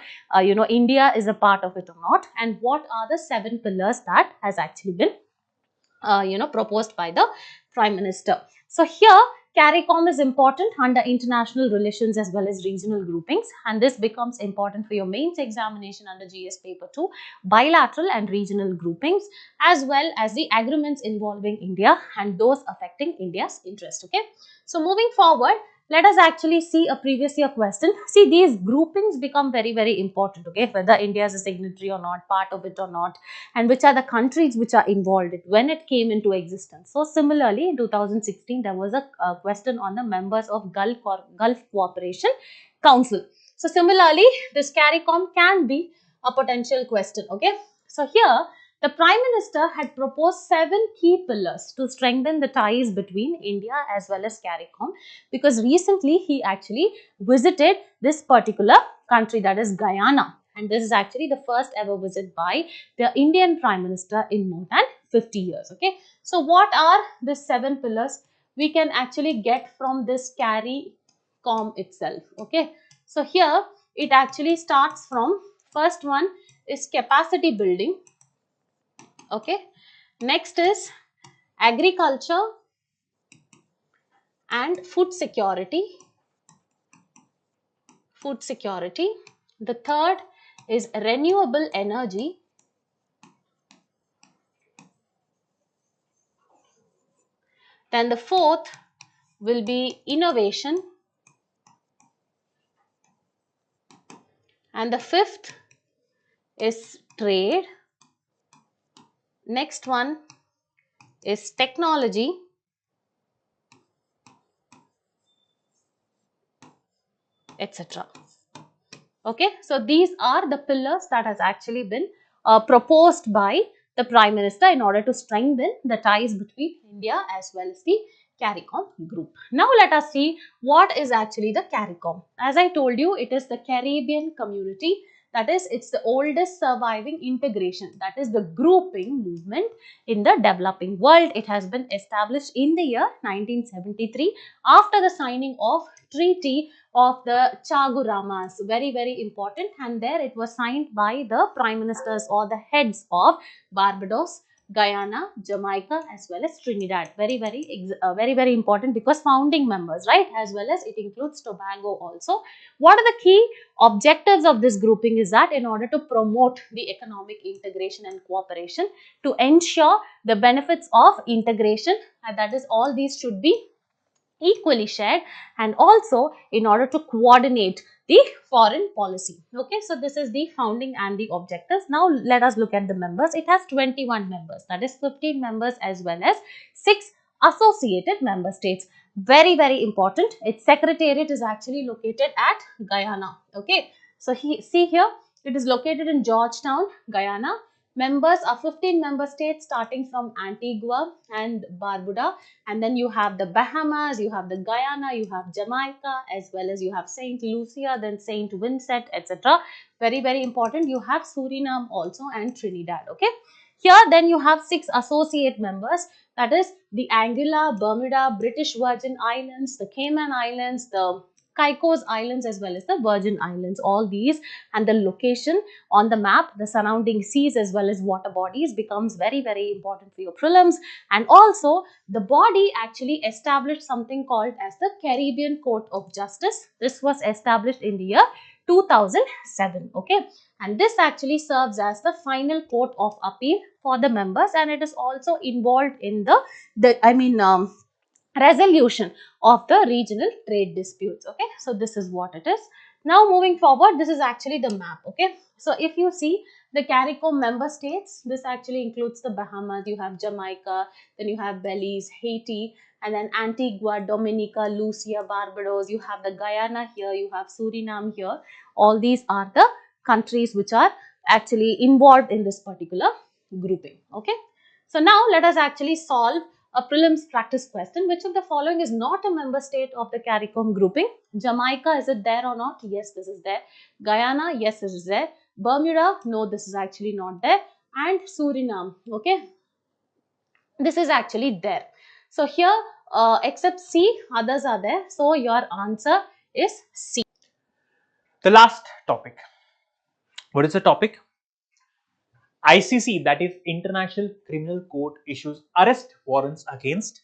India is a part of it or not, and what are the 7 pillars that has actually been proposed by the Prime Minister. So here CARICOM is important under international relations as well as regional groupings, and this becomes important for your mains examination under GS paper 2, bilateral and regional groupings, as well as the agreements involving India and those affecting India's interest. Okay, so moving forward, let us actually see a previous year question. See, these groupings become very, very important, okay, whether India is a signatory or not, part of it or not, and which are the countries which are involved when it came into existence. So similarly, in 2016, there was a question on the members of Gulf Cooperation Council. So similarly, this CARICOM can be a potential question, okay. So here, the Prime Minister had proposed 7 key pillars to strengthen the ties between India as well as CARICOM, because recently he actually visited this particular country, that is Guyana, and this is actually the first ever visit by the Indian Prime Minister in more than 50 years. Okay, so what are the 7 pillars we can actually get from this CARICOM itself? Okay, so here it actually starts from, first one is capacity building. Okay, next is agriculture and food security. The third is renewable energy. Then the fourth will be innovation, and the fifth is trade. Next one is technology, etc. Okay, so these are the pillars that has actually been proposed by the Prime Minister in order to strengthen the ties between India as well as the CARICOM group. Now let us see what is actually the CARICOM. As I told you, it is the Caribbean Community. That is, it's the oldest surviving integration. That is the grouping movement in the developing world. It has been established in the year 1973 after the signing of Treaty of the Chaguramas. Very, very important. And there it was signed by the prime ministers or the heads of Barbados, Guyana, Jamaica, as well as Trinidad. Very, very important because founding members, right? As well as it includes Tobago also. What are the key objectives of this grouping is that in order to promote the economic integration and cooperation, to ensure the benefits of integration, and that is all these should be equally shared, and also in order to coordinate the foreign policy. Okay, so this is the founding and the objectives. Now let us look at the members. It has 21 members, that is 15 members as well as 6 associated member states. Very important. Its secretariat is actually located at Guyana. Okay, so see here, it is located in Georgetown, Guyana. Members are 15 member states starting from Antigua and Barbuda, and then you have the Bahamas, you have the Guyana, you have Jamaica, as well as you have Saint Lucia, then Saint Vincent, etc. Very important. You have Suriname also and Trinidad. Okay, here then you have 6 associate members, that is the Anguilla, Bermuda, British Virgin Islands, the Cayman Islands, the Caicos Islands, as well as the Virgin Islands. All these, and the location on the map, the surrounding seas as well as water bodies becomes very important for your prelims. And also the body actually established something called as the Caribbean Court of Justice. This was established in the year 2007. Okay, and this actually serves as the final court of appeal for the members, and it is also involved in the resolution of the regional trade disputes. Okay, so this is what it is. Now moving forward, this is actually the map. Okay, so if you see the CARICOM member states, this actually includes the Bahamas, you have Jamaica, then you have Belize, Haiti, and then Antigua, Dominica, Lucia, Barbados, you have the Guyana here, you have Suriname here. All these are the countries which are actually involved in this particular grouping. Okay, so now let us actually solve a prelims practice question. Which of the following is not a member state of the CARICOM grouping? Jamaica, is it there or not? Yes, this is there. Guyana, yes, this is there. Bermuda, no, this is actually not there. And Suriname, okay, this is actually there. So here, except C, others are there. So your answer is C. The last topic. What is the topic? ICC, that is International Criminal Court, issues arrest warrants against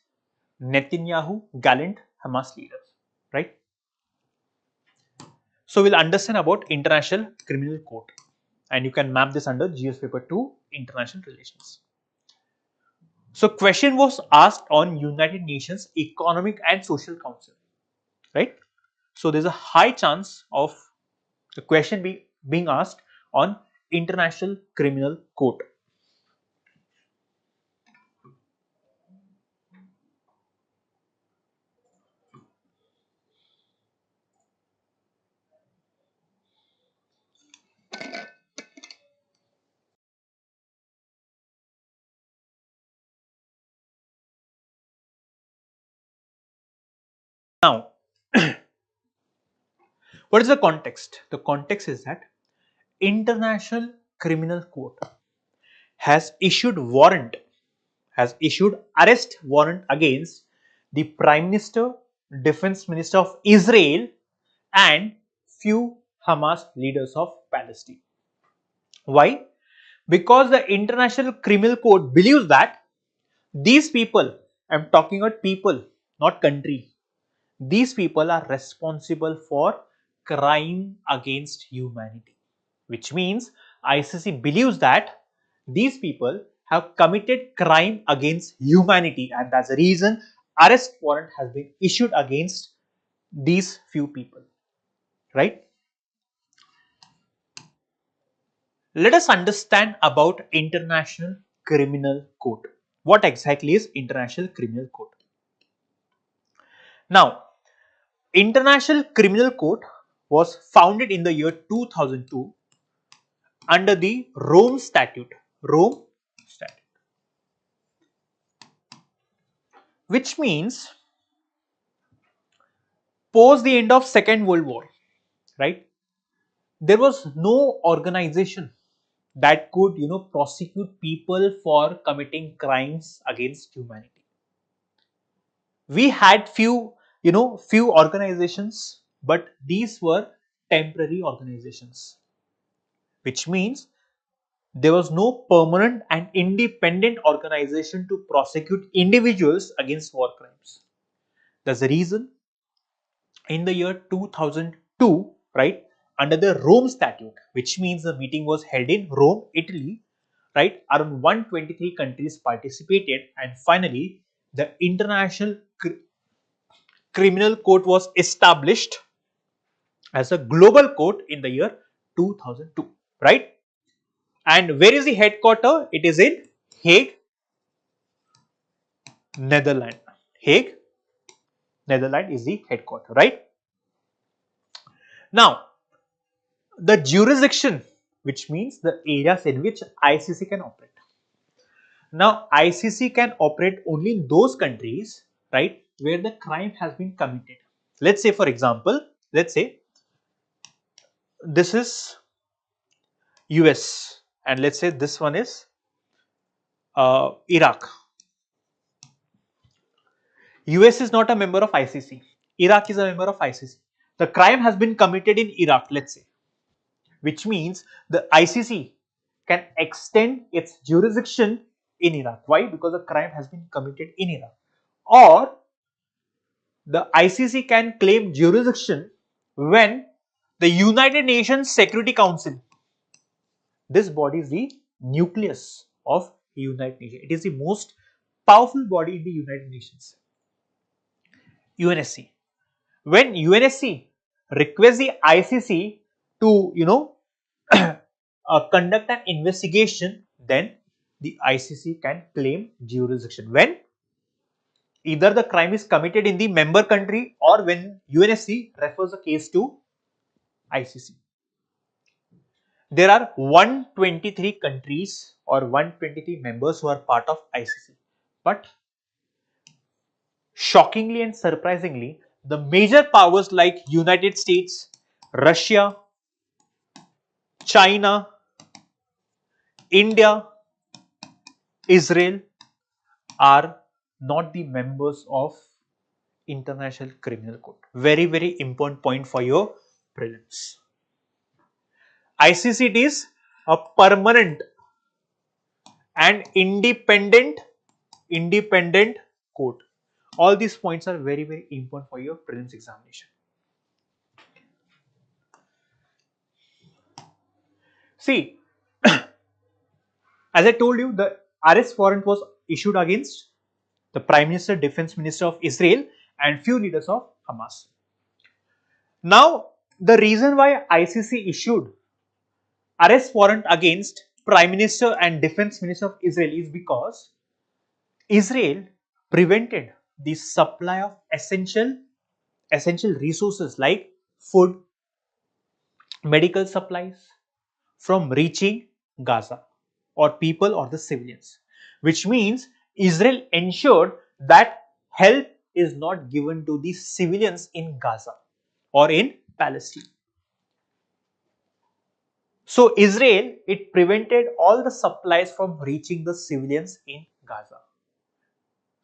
Netanyahu, Gallant, Hamas leaders, right? So we'll understand about International Criminal Court, and you can map this under GS paper 2, International Relations. So question was asked on United Nations Economic and Social Council, right? So there's a high chance of the question being asked on International Criminal Court. Now, what is the context? The context is that International Criminal Court has issued arrest warrant against the Prime Minister, Defense Minister of Israel, and few Hamas leaders of Palestine. Why? Because the International Criminal Court believes that these people, I'm talking about people, not country, these people are responsible for crime against humanity, which means ICC believes that these people have committed crime against humanity, and that's the reason arrest warrant has been issued against these few people, right? Let us understand about International Criminal Court. What exactly is International Criminal Court? Now, International Criminal Court was founded in the year 2002 under the Rome Statute, which means post the end of Second World War, right? There was no organization that could, prosecute people for committing crimes against humanity. We had few organizations, but these were temporary organizations, which means there was no permanent and independent organization to prosecute individuals against war crimes. That's the reason in the year 2002, right, under the Rome Statute, which means the meeting was held in Rome, Italy, right, around 123 countries participated, and finally the International Criminal Court was established as a global court in the year 2002, right? And where is the headquarter? It is in Hague, Netherlands. Hague, Netherlands is the headquarter, right? Now, the jurisdiction, which means the areas in which ICC can operate. Now, ICC can operate only in those countries, right, where the crime has been committed. Let's say, for example, let's say this is US, and let's say this one is Iraq. US is not a member of ICC. Iraq is a member of ICC. The crime has been committed in Iraq, let's say, which means the ICC can extend its jurisdiction in Iraq. Why? Because the crime has been committed in Iraq. Or the ICC can claim jurisdiction when the United Nations Security Council, this body is the nucleus of the United Nations. It is the most powerful body in the United Nations. UNSC. When UNSC requests the ICC to, conduct an investigation, then the ICC can claim jurisdiction when either the crime is committed in the member country or when UNSC refers the case to ICC. There are 123 countries or 123 members who are part of ICC, but shockingly and surprisingly, the major powers like United States, Russia, China, India, Israel are not the members of International Criminal Court. Very, very important point for your prelims. ICC is a permanent and independent court. All these points are very, very important for your prelims examination. See, as I told you, the arrest warrant was issued against the Prime Minister, Defense Minister of Israel and few leaders of Hamas. Now, the reason why ICC issued arrest warrant against Prime Minister and Defense Minister of Israel is because Israel prevented the supply of essential resources like food, medical supplies from reaching Gaza or people or the civilians, which means Israel ensured that help is not given to the civilians in Gaza or in Palestine. So Israel, it prevented all the supplies from reaching the civilians in Gaza.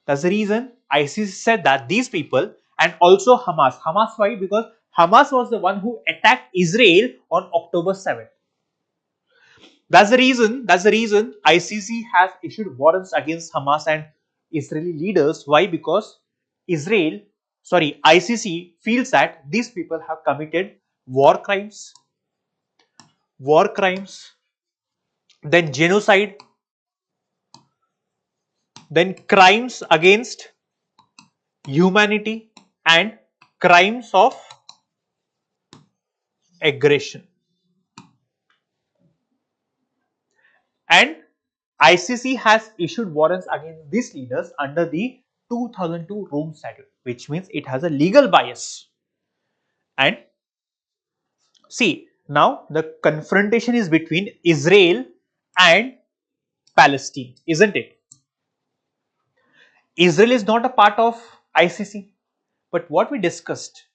That's the reason ICC said that these people and also Hamas. Hamas why? Because Hamas was the one who attacked Israel on October 7th. That's the reason ICC has issued warrants against Hamas and Israeli leaders. Why? Because ICC feels that these people have committed war crimes, then genocide, then crimes against humanity and crimes of aggression. And ICC has issued warrants against these leaders under the 2002 Rome Statute, which means it has a legal bias. And see, now the confrontation is between Israel and Palestine, isn't it? Israel is not a part of ICC, but what we discussed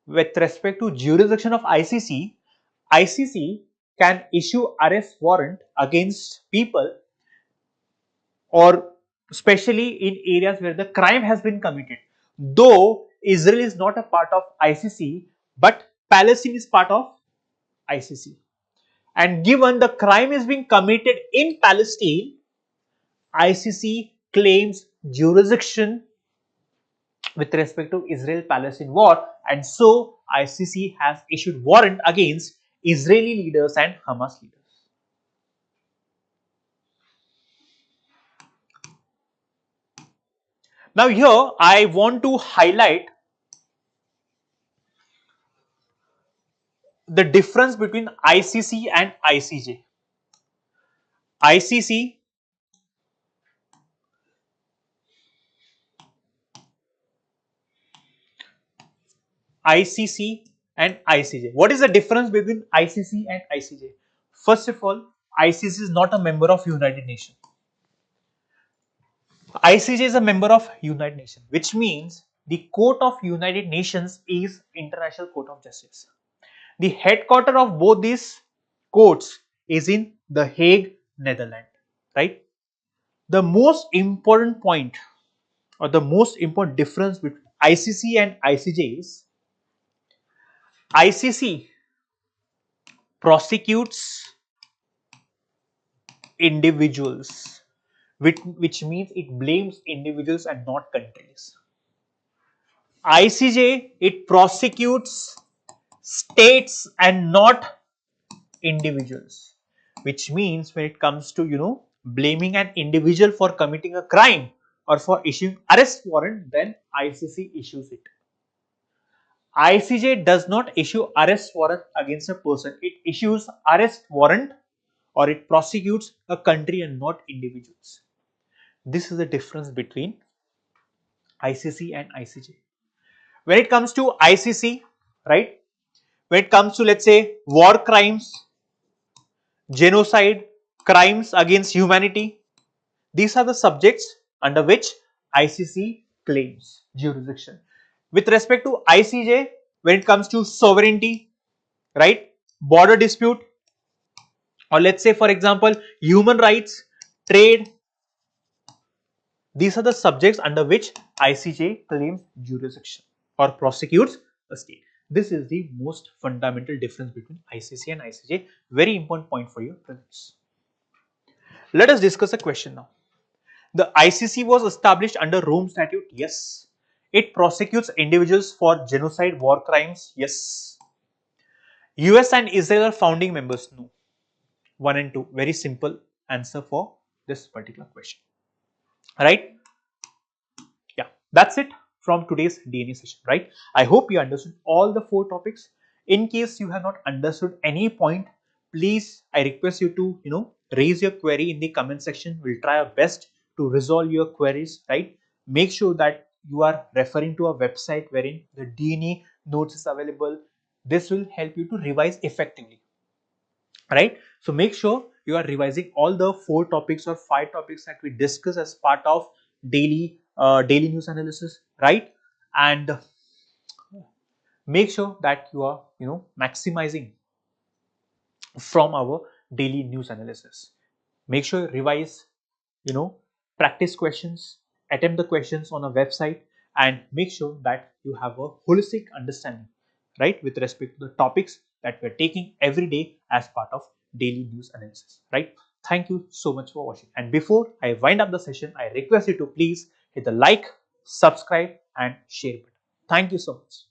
with respect to jurisdiction of ICC, ICC can issue arrest warrant against people, or especially in areas where the crime has been committed. Though Israel is not a part of ICC, but Palestine is part of ICC. And given the crime is being committed in Palestine, ICC claims jurisdiction with respect to Israel-Palestine war, and so ICC has issued warrant against Israeli leaders and Hamas leaders. Now here I want to highlight the difference between ICC and ICJ. ICC ICC and ICJ. What is the difference between ICC and ICJ? First of all, ICC is not a member of United Nations. ICJ is a member of United Nations, which means the Court of United Nations is International Court of Justice. The headquarter of both these courts is in The Hague, Netherlands, right? The most important point or the most important difference between ICC and ICJ is ICC prosecutes individuals, which means it blames individuals and not countries. ICJ, it prosecutes states and not individuals, which means when it comes to blaming an individual for committing a crime or for issuing arrest warrant, then ICC issues it. ICJ does not issue arrest warrant against a person. It issues arrest warrant or it prosecutes a country and not individuals. This is the difference between ICC and ICJ. When it comes to ICC, right? When it comes to, let's say, war crimes, genocide, crimes against humanity, these are the subjects under which ICC claims jurisdiction. With respect to ICJ, when it comes to sovereignty, right, border dispute, or let's say for example human rights, trade, these are the subjects under which ICJ claims jurisdiction or prosecutes a state. This is the most fundamental difference between ICC and ICJ. Very important point for your prelims. Let us discuss a question now. The ICC was established under Rome Statute. Yes. It prosecutes individuals for genocide, war crimes. Yes. US and Israel are founding members. No. 1 and 2. Very simple answer for this particular question. Right? Yeah. That's it from today's DNA session. Right? I hope you understood all the 4 topics. In case you have not understood any point, please, I request you to raise your query in the comment section. We'll try our best to resolve your queries, right? Make sure that you are referring to a website wherein the DNA notes is available. This will help you to revise effectively, right? So make sure you are revising all the 4 topics or 5 topics that we discuss as part of daily news analysis, right? And make sure that you are maximizing from our daily news analysis. Make sure you revise, practice questions, attempt the questions on a website, and make sure that you have a holistic understanding, right, with respect to the topics that we're taking every day as part of daily news analysis, right? Thank you so much for watching. And before I wind up the session, I request you to please hit the like, subscribe, and share button. Thank you so much.